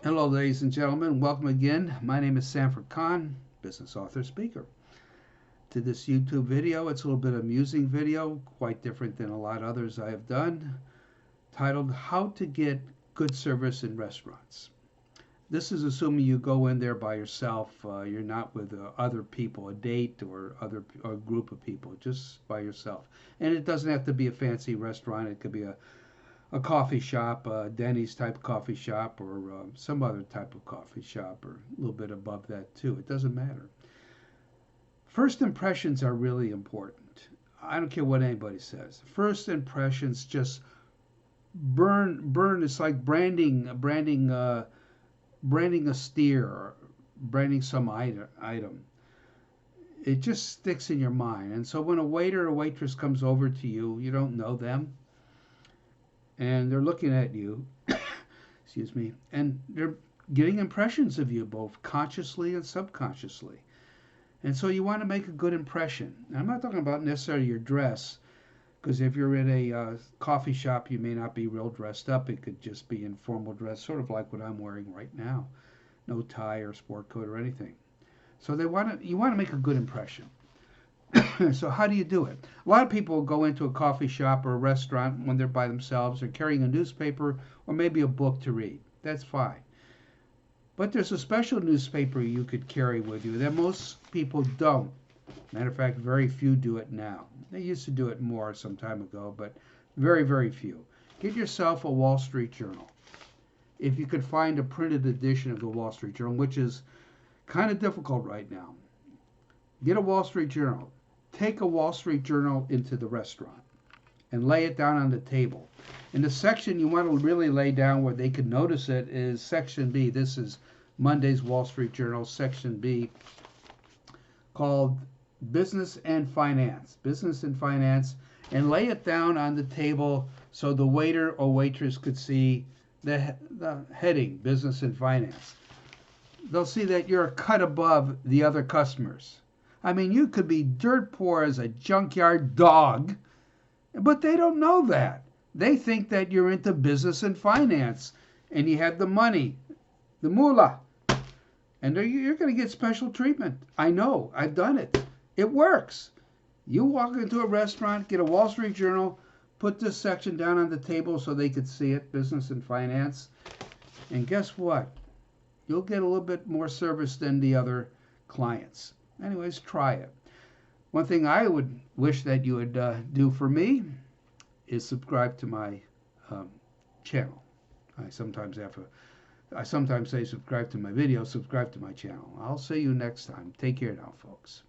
Hello, ladies and gentlemen. Welcome again. My name is Sanford Khan, business author speaker. To this YouTube video, it's a little bit amusing video, quite different than a lot of others I have done, titled How to Get Good Service in Restaurants. This is assuming you go in there by yourself. You're not with other people, a date or a group of people, just by yourself. And it doesn't have to be a fancy restaurant. It could be a coffee shop, a Denny's type coffee shop, or some other type of coffee shop, or a little bit above that too. It doesn't matter. First impressions are really important. I don't care what anybody says. First impressions just burn. It's like branding a steer, or branding some item. It just sticks in your mind. And so when a waiter or waitress comes over to you, you don't know them, and they're looking at you, excuse me, and they're getting impressions of you both consciously and subconsciously. And so you want to make a good impression. I'm not talking about necessarily your dress, because if you're in a coffee shop, you may not be real dressed up. It could just be informal dress, sort of like what I'm wearing right now. No tie or sport coat or anything. So you want to make a good impression. So how do you do it? A lot of people go into a coffee shop or a restaurant when they're by themselves. They're carrying a newspaper or maybe a book to read. That's fine. But there's a special newspaper you could carry with you that most people don't. Matter of fact, very few do it now. They used to do it more some time ago, but very, very few. Get yourself a Wall Street Journal. If you could find a printed edition of the Wall Street Journal, which is kind of difficult right now, get a Wall Street Journal. Take a Wall Street Journal into the restaurant and lay it down on the table. And the section you want to really lay down where they can notice it is Section B. This is Monday's Wall Street Journal, Section B, called Business and Finance. Business and Finance. And lay it down on the table so the waiter or waitress could see the heading, Business and Finance. They'll see that you're a cut above the other customers. I mean, you could be dirt poor as a junkyard dog, but they don't know that. They think that you're into business and finance and you have the money, the moolah, and you're going to get special treatment. I know, I've done it. It works. You walk into a restaurant, get a Wall Street Journal, put this section down on the table so they could see it, business and finance, and guess what? You'll get a little bit more service than the other clients. Anyways, try it. One thing I would wish that you would do for me is subscribe to my um, channel. I sometimes have I sometimes say subscribe to my video, subscribe to my channel. I'll see you next time. Take care now, folks.